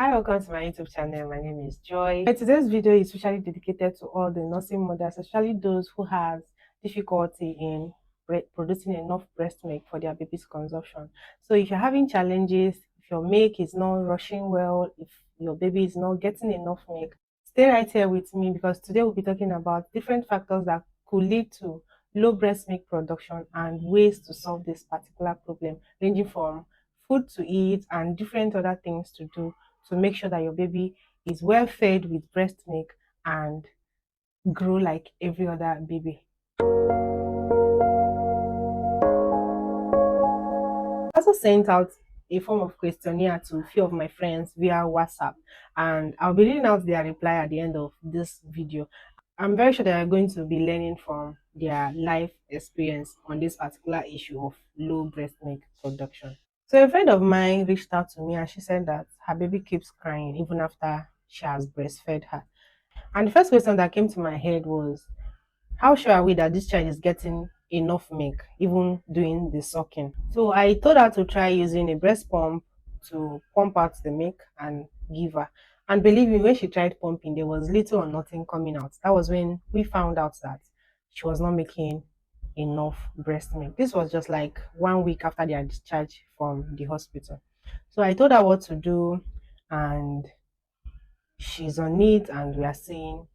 Hi, welcome to my YouTube channel. My name is Joy. Today's video is especially dedicated to all the nursing mothers, especially those who have difficulty in producing enough breast milk for their baby's consumption. So if you're having challenges, if your milk is not rushing well, if your baby is not getting enough milk, stay right here with me because today we'll be talking about different factors that could lead to low breast milk production and ways to solve this particular problem, ranging from food to eat and different other things to do to make sure that your baby is well fed with breast milk and grow like every other baby. I also sent out a form of questionnaire to a few of my friends via WhatsApp, and I'll be reading out their reply at the end of this video. I'm very sure they are going to be learning from their life experience on this particular issue of low breast milk production. So a friend of mine reached out to me and she said that her baby keeps crying even after she has breastfed her. And the first question that came to my head was, how sure are we that this child is getting enough milk, even doing the sucking? So I told her to try using a breast pump to pump out the milk and give her. And believe me, when she tried pumping, there was little or nothing coming out. That was when we found out that she was not making enough breast milk. This was just like 1 week after their discharge from the hospital. So I told her what to do, and she's on it, and we are seeing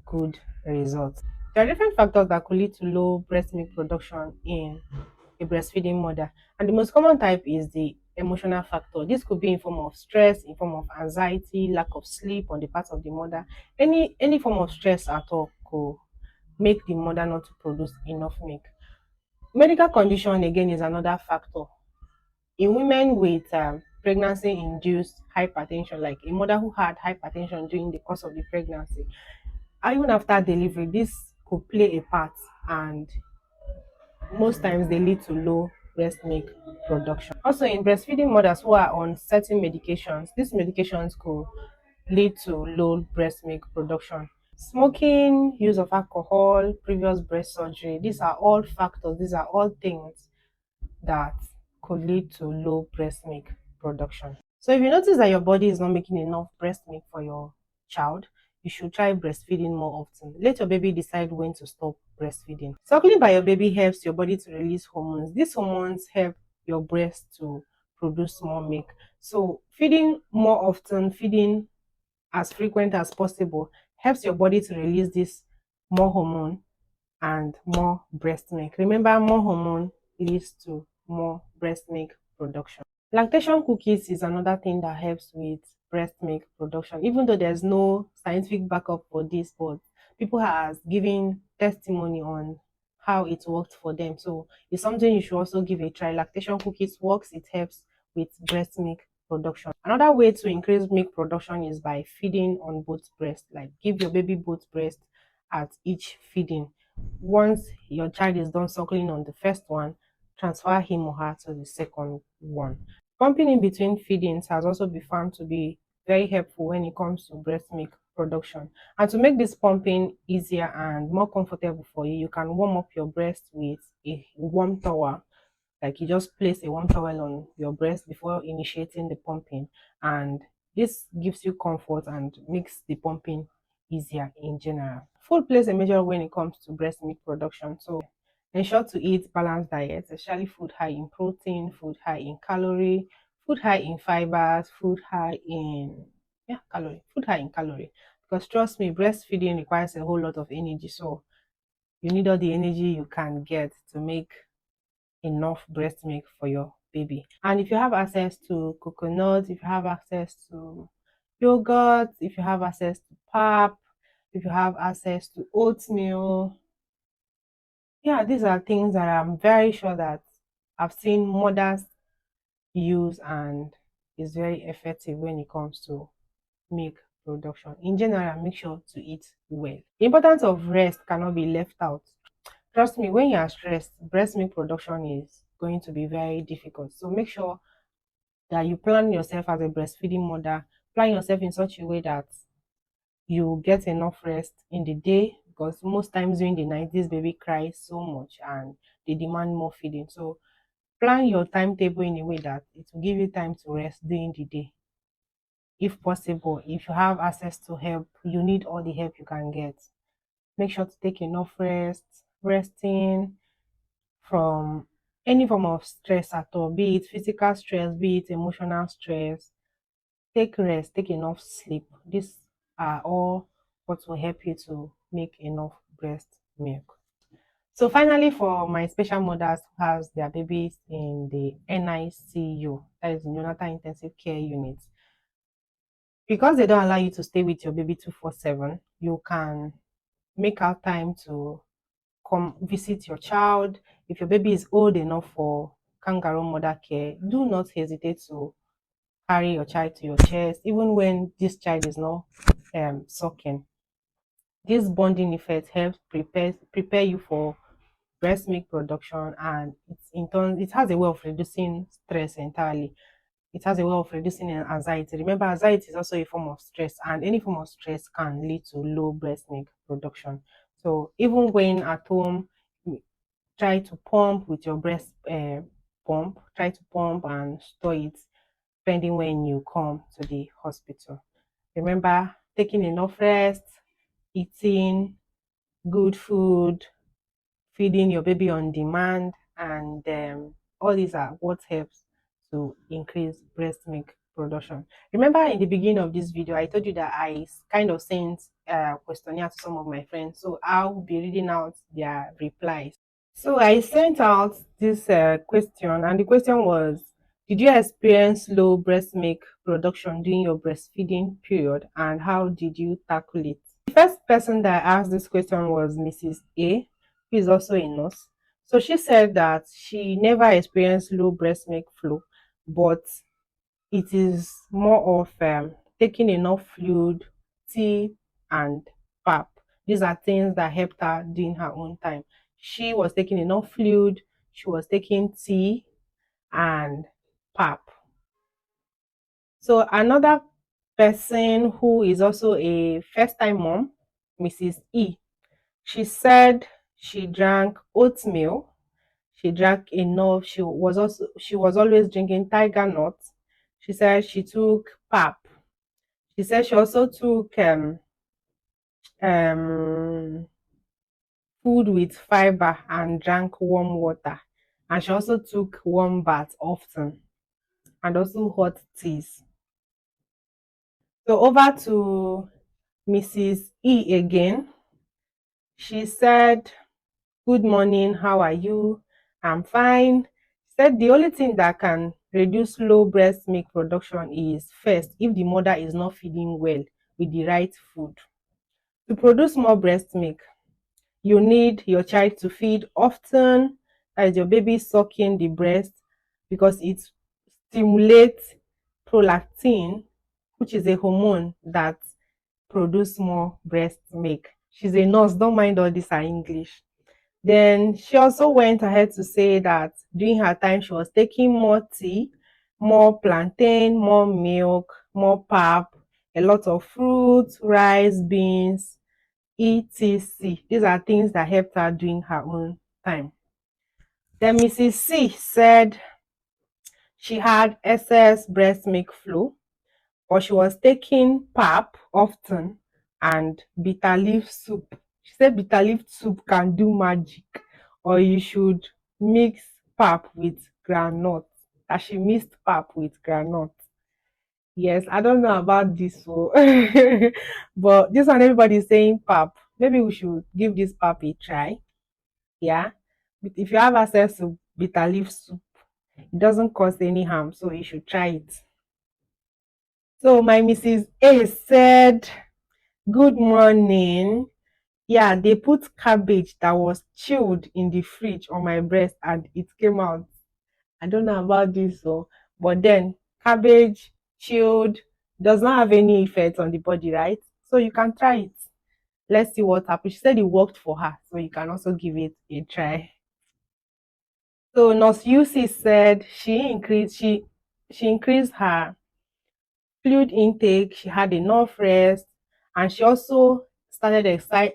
good results. There are different factors that could lead to low breast milk production in a breastfeeding mother, and the most common type is the emotional factor. This could be in form of stress, in form of anxiety, lack of sleep on the part of the mother. Any form of stress at all could make the mother not to produce enough milk. Medical condition again is another factor. In women with pregnancy-induced hypertension, like a mother who had hypertension during the course of the pregnancy, even after delivery, this could play a part, and most times they lead to low breast milk production. Also, in breastfeeding mothers who are on certain medications, these medications could lead to low breast milk production. Smoking, use of alcohol, previous breast surgery, these are all factors, these are all things that could lead to low breast milk production. So if you notice that your body is not making enough breast milk for your child, you should try breastfeeding more often. Let your baby decide when to stop breastfeeding. Suckling by your baby helps your body to release hormones. These hormones help your breast to produce more milk. So feeding more often, feeding as frequent as possible helps your body to release this more hormone and more breast milk. Remember, more hormone leads to more breast milk production. Lactation cookies is another thing that helps with breast milk production, even though there's no scientific backup for this, but people has given testimony on how it worked for them. So it's something you should also give a try. Lactation cookies works, it helps with breast milk production. Another way to increase milk production is by feeding on both breasts. Like give your baby both breasts at each feeding. Once your child is done suckling on the first one, transfer him or her to the second one. Pumping in between feedings has also been found to be very helpful when it comes to breast milk production. And to make this pumping easier and more comfortable for you, you can warm up your breast with a warm towel. Like you just place a warm towel on your breast before initiating the pumping, and this gives you comfort and makes the pumping easier in general. Food plays a major role when it comes to breast milk production. So ensure to eat balanced diet, especially food high in protein, food high in calorie, food high in fibers, food high in food high in calorie. Because trust me, breastfeeding requires a whole lot of energy. So you need all the energy you can get to make enough breast milk for your baby. And if you have access to coconut, if you have access to yogurt, if you have access to pap, if you have access to oatmeal, yeah, these are things that I'm very sure that I've seen mothers use, and is very effective when it comes to milk production. In general, make sure to eat well. The importance of rest cannot be left out. Trust me, when you are stressed, breast milk production is going to be very difficult. So make sure that you plan yourself as a breastfeeding mother, plan yourself in such a way that you get enough rest in the day, because most times during the night, this baby cries so much and they demand more feeding. So plan your timetable in a way that it will give you time to rest during the day. if possible, if you have access to help, you need all the help you can get. Make sure to take enough rest. Resting from any form of stress at all, be it physical stress, be it emotional stress. Take rest, take enough sleep. These are all what will help you to make enough breast milk. So finally, for my special mothers who has their babies in the NICU, that is neonatal intensive care unit, because they don't allow you to stay with your baby 24/7, you can make out time to come visit your child. If your baby is old enough for kangaroo mother care, do not hesitate to carry your child to your chest, even when this child is not sucking. This bonding effect helps prepare you for breast milk production, and it's in turn it has a way of reducing stress entirely. It has a way of reducing anxiety. Remember, anxiety is also a form of stress, and any form of stress can lead to low breast milk production. So even when at home, try to pump with your breast pump. Try to pump and store it, depending when you come to the hospital. Remember, taking enough rest, eating good food, feeding your baby on demand, and all these are what helps to increase breast milk production. Remember, in the beginning of this video, I told you that I kind of sent a questionnaire to some of my friends, so I'll be reading out their replies. So I sent out this question, and the question was, did you experience low breast milk production during your breastfeeding period, and how did you tackle it? The first person that asked this question was Mrs. A, who is also a nurse. So she said that she never experienced low breast milk flow, but it is more of taking enough fluid, tea, and pap. These are things that helped her during her own time. She was taking enough fluid, she was taking tea and pap. So another person who is also a first-time mom, Mrs. E, she said she drank oatmeal. She drank enough. She was always drinking tiger nuts. She said she took pap. She said she also took um food with fiber and drank warm water. And she also took warm baths often, and also hot teas. So over to Mrs. E again. She said, "Good morning, how are you? I'm fine." She said the only thing that can reduce low breast milk production is first, if the mother is not feeding well with the right food. To produce more breast milk, you need your child to feed often, as your baby sucking the breast, because it stimulates prolactin, which is a hormone that produce more breast milk. She's a nurse, don't mind all this her English. Then she also went ahead to say that during her time she was taking more tea, more plantain, more milk, more pap, a lot of fruits, rice, beans, etc. These are things that helped her during her own time. Then Mrs. C said she had excess breast milk flow, but she was taking pap often and bitter leaf soup. She said bitter leaf soup can do magic, or you should mix pap with groundnut. That she mixed pap with groundnut. Yes, I don't know about this, so but this one everybody is saying pap. Maybe we should give this pap a try. Yeah, but if you have access to bitter leaf soup, it doesn't cause any harm, so you should try it. So my Mrs. A said, "Good morning. Yeah, they put cabbage that was chilled in the fridge on my breast and it came out. I don't know about this, so but then cabbage chilled does not have any effect on the body, right? So you can try it. Let's see what happens." She said it worked for her, so you can also give it a try. So Nurse UC said she increased her fluid intake, she had enough rest, and she also started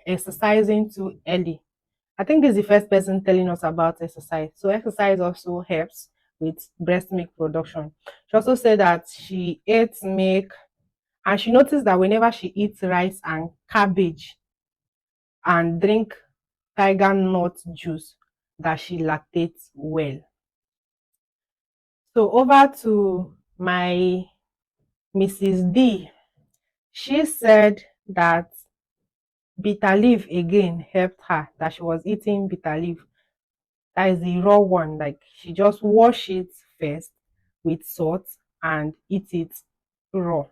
exercising too early. I think this is the first person telling us about exercise. So exercise also helps with breast milk production. She also said that she ate milk And she noticed that whenever she eats rice and cabbage and drink tiger nut juice, that she lactates well. So over to my Mrs. D. She said that bitter leaf again helped her, that she was eating bitter leaf. That is the raw one. Like she just wash it first with salt and eat it raw.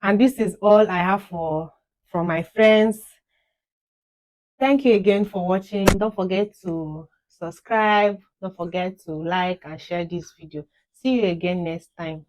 And this is all I have for from my friends. Thank you again for watching. Don't forget to subscribe. Don't forget to like and share this video. See you again next time.